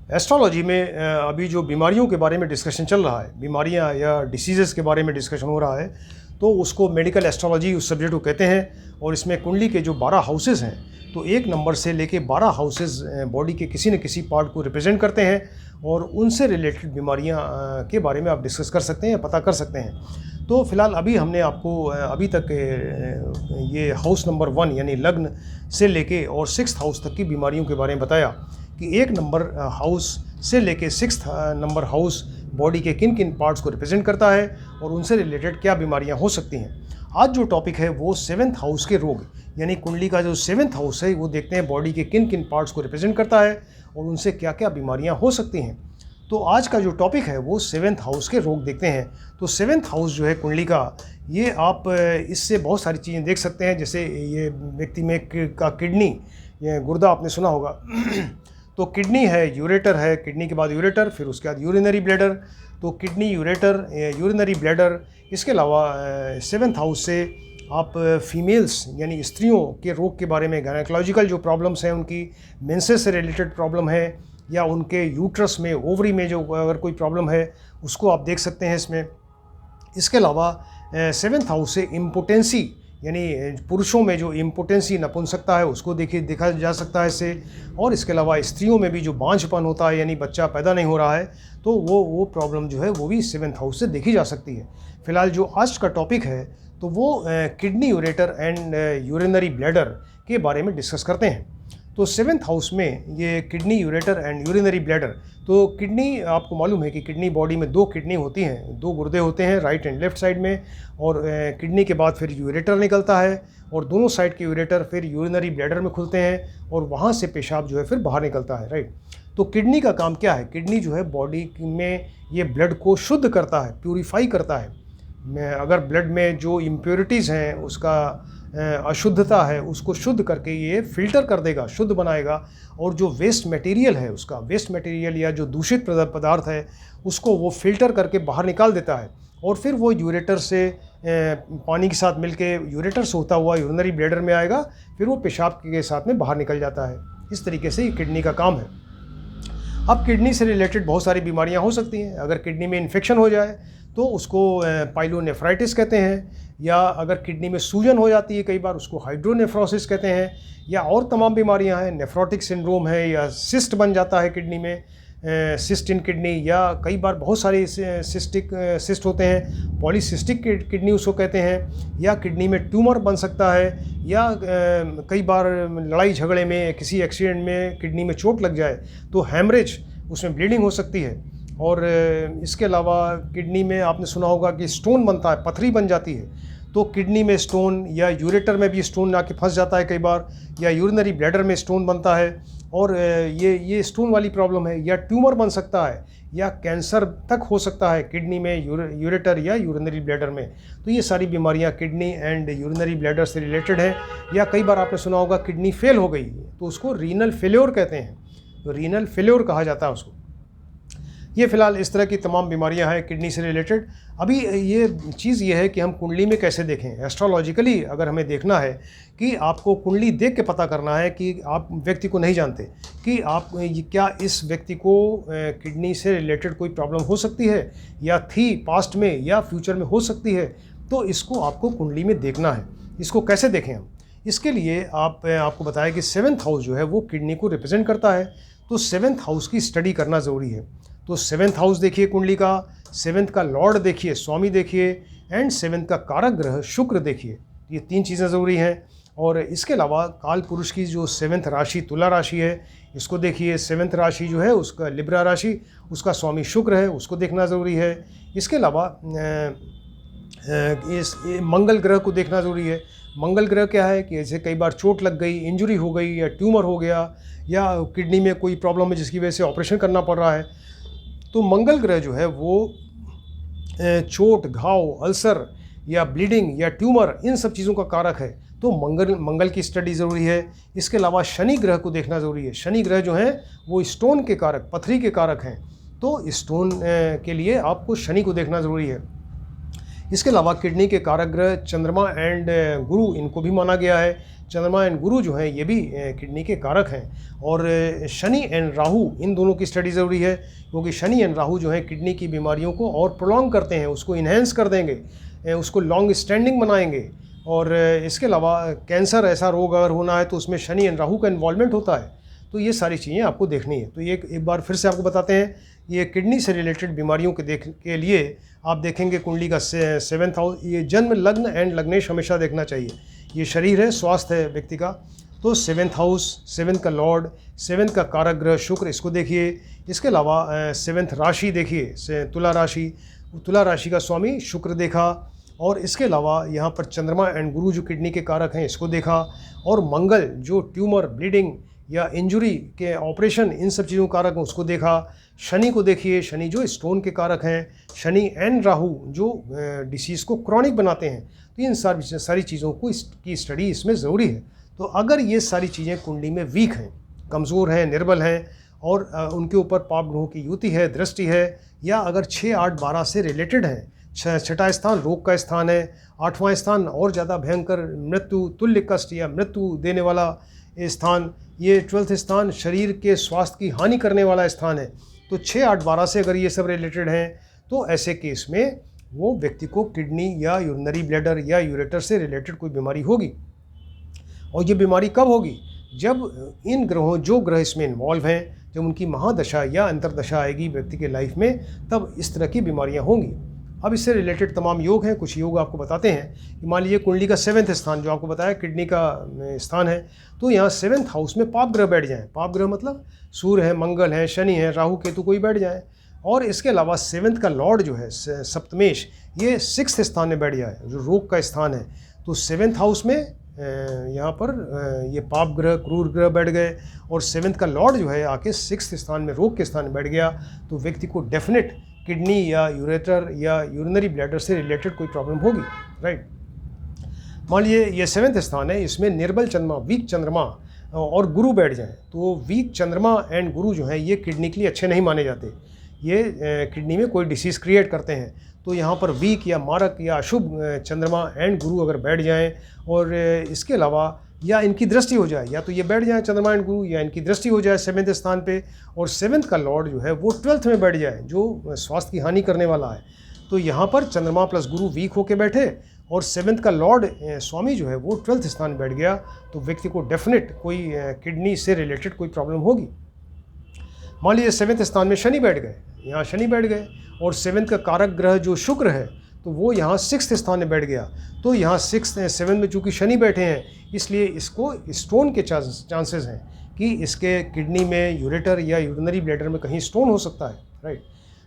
Astrology में अभी जो बीमारियों के बारे में डिस्कशन चल रहा है, बीमारियां या डिसीज़ेस के बारे में डिस्कशन हो रहा है, तो उसको मेडिकल एस्ट्रोलॉजी उस सब्जेक्ट को कहते हैं। और इसमें कुंडली के जो 12 हाउसेस हैं, तो 1 नंबर से लेके 12 हाउसेस बॉडी के किसी न किसी पार्ट को रिप्रेजेंट करते हैं और उनसे रिलेटेड बीमारियां के बारे में आप डिस्कस कर सकते हैं, पता कर सकते हैं। तो फिलहाल अभी हमने आपको अभी तक ये हाउस नंबर 1 यानी लग्न से लेके और 6th हाउस तक की बीमारियों के बारे में बताया कि 1 नंबर हाउस से लेके 6th नंबर हाउस बॉडी के किन किन पार्ट्स को रिप्रेजेंट करता है और उनसे रिलेटेड क्या बीमारियां हो सकती हैं। आज जो टॉपिक है वो 7th हाउस के रोग, यानी कुंडली का जो 7th हाउस है वो देखते हैं बॉडी के किन किन पार्ट्स को रिप्रेजेंट करता है और उनसे क्या क्या बीमारियां हो सकती हैं। तो आज का जो टॉपिक है वो 7th हाउस के रोग देखते हैं। तो 7th हाउस जो है कुंडली का, ये आप इससे बहुत सारी चीज़ें देख सकते हैं। जैसे ये व्यक्ति में का किडनी, ये गुर्दा आपने सुना होगा तो किडनी है, यूरेटर है, किडनी के बाद यूरेटर, फिर उसके बाद यूरिनरी ब्लैडर। तो किडनी, यूरेटर, यूरिनरी ब्लैडर, इसके अलावा 7th हाउस से आप फीमेल्स यानी स्त्रियों के रोग के बारे में, गायनेकोलॉजिकल जो प्रॉब्लम्स हैं उनकी, मेंसेस से रिलेटेड प्रॉब्लम है या उनके यूट्रस में, ओवरी में जो अगर कोई प्रॉब्लम है उसको आप देख सकते हैं इसमें। इसके अलावा 7th हाउस से इम्पोटेंसी यानी पुरुषों में जो इम्पोटेंसी, नपुंसकता है, उसको देखा जा सकता है इससे। और इसके अलावा स्त्रियों में भी जो बांझपन होता है यानी बच्चा पैदा नहीं हो रहा है, तो वो प्रॉब्लम जो है वो भी 7th हाउस से देखी जा सकती है। फिलहाल जो आज का टॉपिक है तो वो kidney, ureter and urinary bladder के बारे में डिस्कस करते हैं। तो 7th हाउस में ये kidney, ureter and urinary bladder. तो किडनी, आपको मालूम है कि किडनी बॉडी में 2 किडनी होती हैं, 2 गुर्दे होते हैं राइट एंड लेफ्ट साइड में। और किडनी के बाद फिर यूरेटर निकलता है और दोनों साइड के यूरेटर फिर यूरिनरी ब्लैडर में खुलते हैं और वहाँ से पेशाब जो है फिर बाहर निकलता है, राइट। तो किडनी का काम क्या है? किडनी जो है बॉडी में ये ब्लड को शुद्ध करता है, प्यूरिफाई करता है। अगर ब्लड में जो इम्प्योरिटीज़ हैं, उसका अशुद्धता है, उसको शुद्ध करके ये फ़िल्टर कर देगा, शुद्ध बनाएगा। और जो वेस्ट मटेरियल है, उसका वेस्ट मटेरियल या जो दूषित पदार्थ है उसको वो फ़िल्टर करके बाहर निकाल देता है। और फिर वो यूरेटर से पानी के साथ मिलके यूरेटर से होता हुआ यूरिनरी ब्लैडर में आएगा, फिर वो पेशाब के साथ में बाहर निकल जाता है। इस तरीके से ये किडनी का काम है। अब किडनी से रिलेटेड बहुत सारी बीमारियां हो सकती हैं। अगर किडनी में इन्फेक्शन हो जाए तो उसको पाइलोनेफ्राइटिस कहते हैं, या अगर किडनी में सूजन हो जाती है कई बार उसको हाइड्रोनेफ्रोसिस कहते हैं, या और तमाम बीमारियां हैं, नेफ्रोटिक सिंड्रोम है, या सिस्ट बन जाता है किडनी में, सिस्ट इन किडनी, या कई बार बहुत सारे सिस्ट होते हैं, पॉलीसिस्टिक किडनी उसको कहते हैं, या किडनी में ट्यूमर बन सकता है, या कई बार लड़ाई झगड़े में, किसी एक्सीडेंट में किडनी में चोट लग जाए तो हैमरेज, उसमें ब्लीडिंग हो सकती है। और इसके अलावा किडनी में आपने सुना होगा कि स्टोन बनता है, पथरी बन जाती है। तो किडनी में स्टोन, या यूरेटर में भी स्टोन आके फंस जाता है कई बार, या यूरिनरी ब्लैडर में स्टोन बनता है और ये स्टोन वाली प्रॉब्लम है, या ट्यूमर बन सकता है, या कैंसर तक हो सकता है किडनी में, यूरेटर या यूरिनरी ब्लैडर में। तो ये सारी बीमारियां किडनी एंड यूरिनरी ब्लैडर से रिलेटेड है। या कई बार आपने सुना होगा किडनी फेल हो गई तो उसको रीनल फेल्योर कहते हैं, तो रीनल फेल्योर कहा जाता है उसको। ये फ़िलहाल इस तरह की तमाम बीमारियां हैं किडनी से रिलेटेड। अभी ये चीज़ ये है कि हम कुंडली में कैसे देखें। एस्ट्रोलॉजिकली अगर हमें देखना है कि आपको कुंडली देख के पता करना है कि आप व्यक्ति को नहीं जानते कि आप क्या इस व्यक्ति को किडनी से रिलेटेड कोई प्रॉब्लम हो सकती है, या थी पास्ट में, या फ्यूचर में हो सकती है, तो इसको आपको कुंडली में देखना है। इसको कैसे देखें हम? इसके लिए आपको बताया कि 7th हाउस जो है वो किडनी को रिप्रेजेंट करता है। तो 7th हाउस की स्टडी करना ज़रूरी है। तो 7th हाउस देखिए कुंडली का, 7th का लॉर्ड देखिए, स्वामी देखिए, एंड 7th का कारक ग्रह शुक्र देखिए। ये 3 चीज़ें ज़रूरी हैं। और इसके अलावा काल पुरुष की जो 7th राशि तुला राशि है, इसको देखिए। 7th राशि जो है उसका लिब्रा राशि, उसका स्वामी शुक्र है, उसको देखना ज़रूरी है। इसके अलावा इस मंगल ग्रह को देखना ज़रूरी है। मंगल ग्रह क्या है कि ऐसे कई बार चोट लग गई, इंजरी हो गई, या ट्यूमर हो गया, या किडनी में कोई प्रॉब्लम है जिसकी वजह से ऑपरेशन करना पड़ रहा है, तो मंगल ग्रह जो है वो चोट, घाव, अल्सर या ब्लीडिंग या ट्यूमर, इन सब चीज़ों का कारक है। तो मंगल की स्टडी ज़रूरी है। इसके अलावा शनि ग्रह को देखना ज़रूरी है। शनि ग्रह जो हैं वो स्टोन के कारक, पथरी के कारक हैं, तो स्टोन के लिए आपको शनि को देखना ज़रूरी है। इसके अलावा किडनी के कारक ग्रह चंद्रमा एंड गुरु, इनको भी माना गया है। चंद्रमा एंड गुरु जो हैं ये भी किडनी के कारक हैं। और शनि एंड राहु, इन दोनों की स्टडी ज़रूरी है, क्योंकि शनि एंड राहु जो हैं किडनी की बीमारियों को और प्रोलॉन्ग करते हैं, उसको इन्हेंस कर देंगे, उसको लॉन्ग स्टैंडिंग बनाएंगे। और इसके अलावा कैंसर ऐसा रोग अगर होना है तो उसमें शनि एंड राहु का इन्वॉल्वमेंट होता है। तो ये सारी चीज़ें आपको देखनी है। तो ये एक बार फिर से आपको बताते हैं, ये किडनी से रिलेटेड बीमारियों के लिए आप देखेंगे कुंडली का 7th हाउस, ये जन्म लग्न एंड लग्नेश हमेशा देखना चाहिए। ये शरीर है, स्वास्थ्य है व्यक्ति का। तो 7th हाउस, 7th का लॉर्ड, 7th का कारक ग्रह शुक्र, इसको देखिए। इसके अलावा 7th राशि देखिए, तुला राशि, तुला राशि का स्वामी शुक्र देखा। और इसके अलावा यहाँ पर चंद्रमा एंड गुरु जो किडनी के कारक हैं इसको देखा। और मंगल जो ट्यूमर, ब्लीडिंग या इंजुरी के ऑपरेशन, इन सब चीज़ों कारक हैं उसको देखा। शनि को देखिए, शनि जो स्टोन के कारक हैं। शनि एंड राहु जो डिसीज़ को क्रॉनिक बनाते हैं। तो इन सारी चीज़ों को की स्टडी इसमें ज़रूरी है। तो अगर ये सारी चीज़ें कुंडली में वीक हैं, कमज़ोर हैं, निर्बल हैं, और उनके ऊपर पाप ग्रहों की युति है, दृष्टि है, या अगर 6, 8, 12 से रिलेटेड हैं, 6ठा स्थान रोग का स्थान है, 8वां स्थान और ज़्यादा भयंकर मृत्यु, तुल्य कष्ट या मृत्यु देने वाला स्थान, ये 12th स्थान शरीर के स्वास्थ्य की हानि करने वाला स्थान है। तो 6, 8, 12 से अगर ये सब रिलेटेड हैं तो ऐसे केस में वो व्यक्ति को किडनी या यूरिनरी ब्लैडर या यूरेटर से रिलेटेड कोई बीमारी होगी। और ये बीमारी कब होगी? जब इन ग्रहों, जो ग्रह इसमें इन्वॉल्व हैं, जब उनकी महादशा या अंतरदशा आएगी व्यक्ति के लाइफ में, तब इस तरह की बीमारियां होंगी। अब इससे रिलेटेड तमाम योग हैं, कुछ योग आपको बताते हैं कि मान लीजिए कुंडली का 7th स्थान जो आपको बताया किडनी का स्थान है, तो यहाँ 7th हाउस में पाप ग्रह बैठ जाएं। पाप ग्रह मतलब सूर्य है, मंगल है, शनि है, राहु केतु कोई बैठ जाए। और इसके अलावा 7th का लॉर्ड जो है सप्तमेश, ये 6th स्थान में बैठ जाए, जो रोग का स्थान है। तो 7th हाउस में यहाँ पर ये पाप ग्रह, क्रूर ग्रह बैठ गए, और 7th का लॉर्ड जो है आके 6th स्थान में, रोग के स्थान में बैठ गया, तो व्यक्ति को डेफिनेट किडनी या यूरेटर या यूरिनरी ब्लैडर से रिलेटेड कोई प्रॉब्लम होगी, राइट। मान लीजिए ये 7th स्थान है, इसमें निर्बल चंद्रमा, वीक चंद्रमा और गुरु बैठ जाएं, तो वीक चंद्रमा एंड गुरु जो है ये किडनी के लिए अच्छे नहीं माने जाते। ये किडनी में कोई डिसीज़ क्रिएट करते हैं। तो यहाँ पर वीक या मारक या अशुभ चंद्रमा एंड गुरु अगर बैठ जाएं, और इसके अलावा या इनकी दृष्टि हो जाए, या तो ये बैठ जाए चंद्रमा एंड गुरु, या इनकी दृष्टि हो जाए 7th स्थान पे, और 7th का लॉर्ड जो है वो 12th में बैठ जाए, जो स्वास्थ्य की हानि करने वाला है। तो यहाँ पर चंद्रमा प्लस गुरु वीक होके बैठे, और 7th का लॉर्ड स्वामी जो है वो 12th स्थान में बैठ गया, तो व्यक्ति को डेफिनेट कोई किडनी से रिलेटेड कोई प्रॉब्लम होगी। मान लीजिए 7th स्थान में शनि बैठ गए, यहाँ शनि बैठ गए, और 7th का कारक ग्रह जो शुक्र है, तो वो यहाँ 6th स्थान में बैठ गया। तो यहाँ 7 में चूँकि शनि बैठे हैं, इसलिए इसको स्टोन के चांसेस हैं कि इसके किडनी में, यूरेटर या यूरिनरी ब्लैडर में कहीं स्टोन हो सकता है, राइट।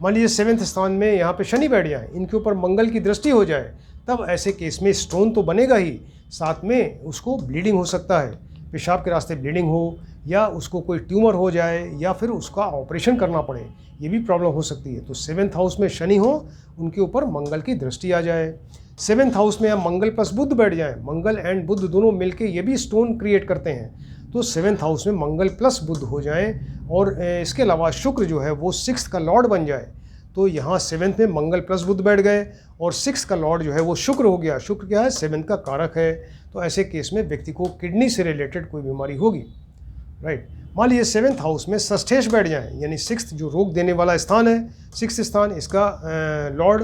मान लीजिए 7th स्थान में यहाँ पे शनि बैठ जाए, इनके ऊपर मंगल की दृष्टि हो जाए, तब ऐसे केस में स्टोन तो बनेगा ही, साथ में उसको ब्लीडिंग हो सकता है, पेशाब के रास्ते ब्लीडिंग हो, या उसको कोई ट्यूमर हो जाए, या फिर उसका ऑपरेशन करना पड़े, ये भी प्रॉब्लम हो सकती है। तो 7th हाउस में शनि हो, उनके ऊपर मंगल की दृष्टि आ जाए। 7th हाउस में या मंगल प्लस बुध बैठ जाए, मंगल एंड बुध दोनों मिलके ये भी स्टोन क्रिएट करते हैं। तो 7th हाउस में मंगल प्लस बुध हो जाए, और इसके अलावा शुक्र जो है वो 6th का लॉर्ड बन जाए, तो यहाँ 7th में मंगल प्लस बुध बैठ गए, और 6th का लॉर्ड जो है वो शुक्र हो गया। शुक्र क्या है? 7th का कारक है। तो ऐसे केस में व्यक्ति को किडनी से रिलेटेड कोई बीमारी होगी, राइट। मान लीजिए 7th हाउस में षष्ठेश बैठ जाए, यानी 6th जो रोग देने वाला स्थान है, 6th स्थान, इसका लॉर्ड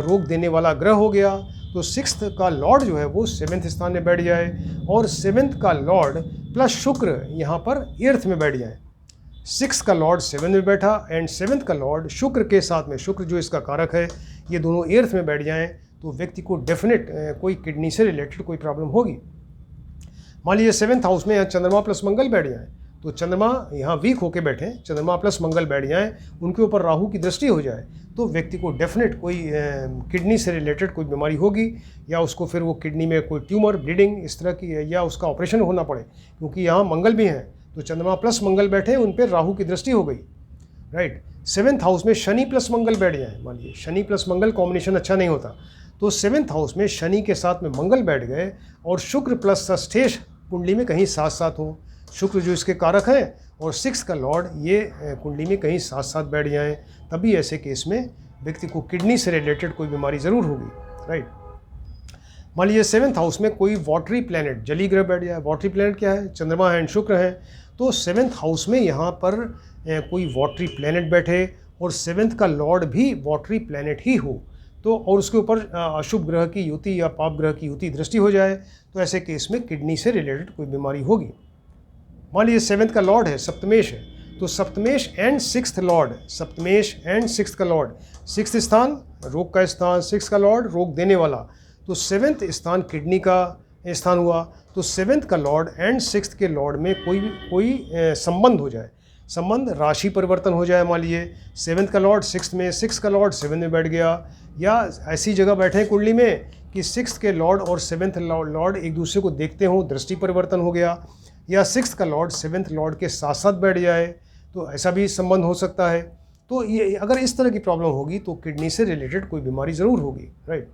रोग देने वाला ग्रह हो गया, तो 6th का लॉर्ड जो है वो 7th स्थान में बैठ जाए, और 7th का लॉर्ड प्लस शुक्र यहाँ पर 8th में बैठ जाए। 6th का लॉर्ड 7 में बैठा, एंड 7th का लॉर्ड शुक्र के साथ में, शुक्र जो इसका कारक है, ये दोनों 8th में बैठ जाएं, तो व्यक्ति को डेफिनेट कोई किडनी से रिलेटेड कोई प्रॉब्लम होगी। मान लीजिए 7th हाउस में यहाँ चंद्रमा प्लस मंगल बैठ जाए, तो चंद्रमा यहाँ वीक होके बैठे, चंद्रमा प्लस मंगल बैठ जाएं, उनके ऊपर राहु की दृष्टि हो जाए, तो व्यक्ति को डेफिनेट कोई किडनी से रिलेटेड कोई बीमारी होगी, या उसको फिर वो किडनी में कोई ट्यूमर, ब्लीडिंग इस तरह की, या उसका ऑपरेशन होना पड़े, क्योंकि यहाँ मंगल भी हैं। तो चंद्रमा प्लस मंगल बैठे, उन पर राहु की दृष्टि हो गई, राइट। 7th हाउस में शनि प्लस मंगल बैठ जाए, मान लीजिए शनि प्लस मंगल कॉम्बिनेशन अच्छा नहीं होता, तो 7th हाउस में शनि के साथ में मंगल बैठ गए, और शुक्र प्लस षष्ठेश कुंडली में कहीं साथ साथ हो, शुक्र जो इसके कारक हैं, और 6th का लॉर्ड ये कुंडली में कहीं साथ साथ बैठ जाएं, तभी ऐसे केस में व्यक्ति को किडनी से रिलेटेड कोई बीमारी ज़रूर होगी। राइट। मान लीजिए 7th हाउस में कोई वाटरी प्लैनेट, जली ग्रह बैठ जाए। वाटरी प्लैनेट क्या है? चंद्रमा एंड शुक्र है। तो 7th हाउस में यहाँ पर कोई वाटरी प्लैनेट बैठे और 7th का लॉर्ड भी वाटरी प्लैनेट ही हो, तो और उसके ऊपर अशुभ ग्रह की युति या पाप ग्रह की युति दृष्टि हो जाए, तो ऐसे केस में किडनी से रिलेटेड कोई बीमारी होगी। मान लीजिए 7th का लॉर्ड है, सप्तमेश है, तो सप्तमेश एंड 6th लॉर्ड, सप्तमेश एंड 6th का लॉर्ड, 6th स्थान रोग का स्थान, 6th का लॉर्ड रोग देने वाला, तो 7th स्थान किडनी का स्थान हुआ। तो 7th का लॉर्ड एंड 6th के लॉर्ड में कोई संबंध हो जाए, संबंध राशि परिवर्तन हो जाए। मान लीजिए 7th का लॉर्ड 6th में, 6th का लॉर्ड 7th में बैठ गया, या ऐसी जगह बैठे हैं कुंडली में कि 6th के लॉर्ड और 7th लॉर्ड एक दूसरे को देखते हों, दृष्टि परिवर्तन हो गया, या 6th का लॉर्ड 7th लॉर्ड के साथ साथ बैठ जाए, तो ऐसा भी संबंध हो सकता है। तो ये अगर इस तरह की प्रॉब्लम होगी तो किडनी से रिलेटेड कोई बीमारी ज़रूर होगी, राइट।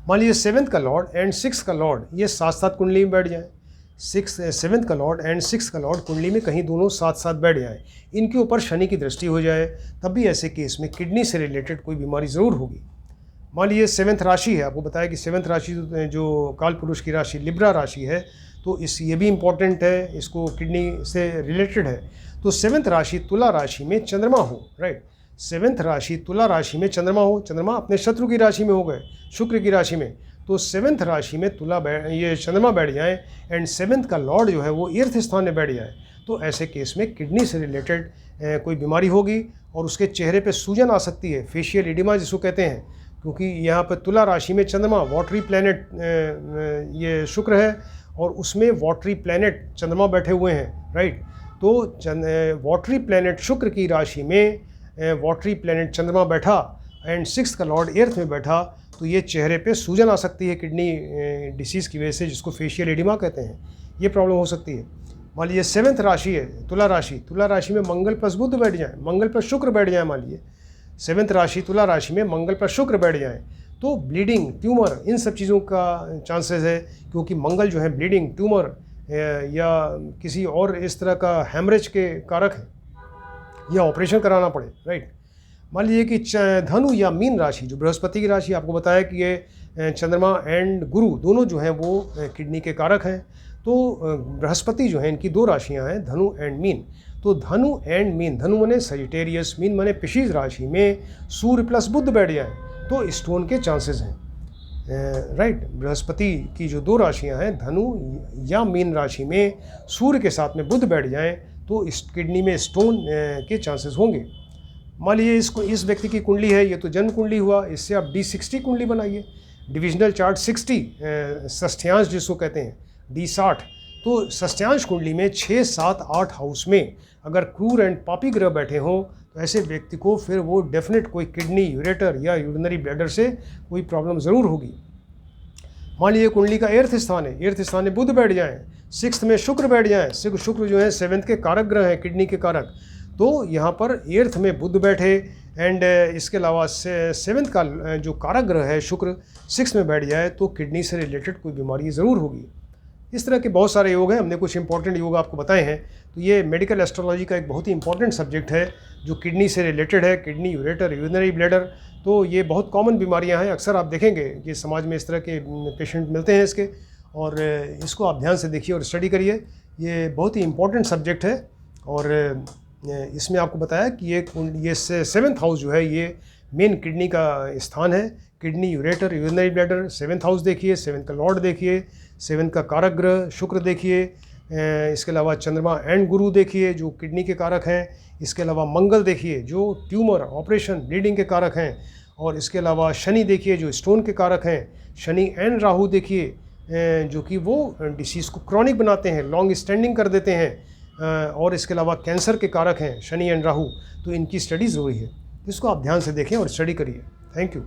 मान लीजिए 7th का लॉर्ड एंड 6th का लॉर्ड ये साथ साथ कुंडली में बैठ जाए, 7th का लॉर्ड एंड 6th का लॉर्ड कुंडली में कहीं दोनों साथ साथ बैठ जाए, इनके ऊपर शनि की दृष्टि हो जाए, तब भी ऐसे केस में किडनी से रिलेटेड कोई बीमारी ज़रूर होगी। मान लीजिए 7th राशि है, आपको बताया कि 7th राशि जो काल पुरुष की राशि लिब्रा राशि है, तो ये भी इम्पॉर्टेंट है, इसको किडनी से रिलेटेड है। तो 7th राशि तुला राशि में चंद्रमा हो, राइट। 7th राशि तुला राशि में चंद्रमा हो, चंद्रमा अपने शत्रु की राशि में हो गए, शुक्र की राशि में, तो 7th राशि में ये चंद्रमा बैठ जाए एंड 7th का लॉर्ड जो है वो 8th स्थान में बैठ जाए, तो ऐसे केस में किडनी से रिलेटेड कोई बीमारी होगी और उसके चेहरे पे सूजन आ सकती है, फेशियल एडिमा जिसको कहते हैं, क्योंकि यहाँ पर तुला राशि में चंद्रमा वाटरी प्लैनेट ये शुक्र है और उसमें वाटरी प्लैनेट चंद्रमा बैठे हुए हैं, राइट। तो वाटरी प्लैनेट शुक्र की राशि में वाटरी प्लैनेट चंद्रमा बैठा एंड 6th का लॉर्ड 8th में बैठा, तो ये चेहरे पे सूजन आ सकती है किडनी डिसीज़ की वजह से, जिसको फेशियल एडिमा कहते हैं, ये प्रॉब्लम हो सकती है। मान लीजिए 7th राशि है तुला राशि में मंगल प्लस बुध बैठ जाए, मंगल प्लस शुक्र बैठ जाए, मान लीजिए 7th राशि तुला राशि में मंगल प्लस शुक्र बैठ जाए, तो ब्लीडिंग, ट्यूमर, इन सब चीज़ों का चांसेस है, क्योंकि मंगल जो है ब्लीडिंग, ट्यूमर या किसी और इस तरह का हैमरेज के कारक है, या ऑपरेशन कराना पड़े, राइट। मान लीजिए कि धनु या मीन राशि जो बृहस्पति की राशि, आपको बताया कि ये चंद्रमा एंड गुरु दोनों जो हैं वो किडनी के कारक हैं, तो बृहस्पति जो है इनकी 2 राशियां हैं, धनु एंड मीन। तो धनु एंड मीन, धनु मने सजिटेरियस, मीन मने पिशीज राशि में सूर्य प्लस बुध बैठ जाए, तो स्टोन के चांसेस हैं, राइट। बृहस्पति की जो 2 राशियां हैं, धनु या मीन राशि में सूर्य के साथ में बुध बैठ जाए, तो इस किडनी में स्टोन के चांसेस होंगे। मान लीजिए इस व्यक्ति की कुंडली है, ये तो जन्म कुंडली हुआ, इससे आप D60 कुंडली बनाइए, डिविजनल चार्ट 60, षष्ठ्यांश जिसको कहते हैं D60। तो षष्ठ्यांश कुंडली में 6, 7, 8 हाउस में अगर क्रूर एंड पापी ग्रह बैठे हों, तो ऐसे व्यक्ति को फिर वो डेफिनेट कोई किडनी, यूरेटर या यूरिनरी ब्लैडर से कोई प्रॉब्लम ज़रूर होगी। मान लीजिए कुंडली का 8th स्थान है, 8th स्थान में बुध बैठ जाए, 6th में शुक्र बैठ जाए, शुक्र जो है 7th के कारक ग्रह हैं, किडनी के कारक, तो यहाँ पर 8th में बुध बैठे एंड इसके अलावा 7th का जो कारक ग्रह है शुक्र 6th में बैठ जाए, तो किडनी से रिलेटेड कोई बीमारी ज़रूर होगी। इस तरह के बहुत सारे योग हैं, हमने कुछ इंपॉर्टेंट योग आपको बताए हैं। तो ये मेडिकल एस्ट्रोलॉजी का एक बहुत ही इंपॉर्टेंट सब्जेक्ट है जो किडनी से रिलेटेड है, किडनी, यूरेटर, यूरिनरी ब्लैडर। तो ये बहुत कॉमन बीमारियां हैं, अक्सर आप देखेंगे कि समाज में इस तरह के पेशेंट मिलते हैं इसके, और इसको आप ध्यान से देखिए और स्टडी करिए। ये बहुत ही इंपॉर्टेंट सब्जेक्ट है और इसमें आपको बताया कि ये 7th हाउस जो है ये मेन किडनी का स्थान है, kidney, ureter, urinary bladder. 7th house देखिए, 7th का लॉर्ड देखिए, 7th का कारक ग्रह शुक्र देखिए, इसके अलावा चंद्रमा एंड गुरु देखिए जो किडनी के कारक हैं, इसके अलावा मंगल देखिए जो ट्यूमर, ऑपरेशन, ब्लीडिंग के कारक हैं, और इसके अलावा शनि देखिए जो स्टोन के कारक हैं, शनि एंड राहु देखिए जो कि वो डिसीज़ को क्रॉनिक बनाते हैं, लॉन्ग स्टैंडिंग कर देते हैं, और इसके अलावा कैंसर के कारक हैं शनि एंड राहु। तो इनकी स्टडी ज़रूरी है, इसको आप ध्यान से देखें और स्टडी करिए। Thank you.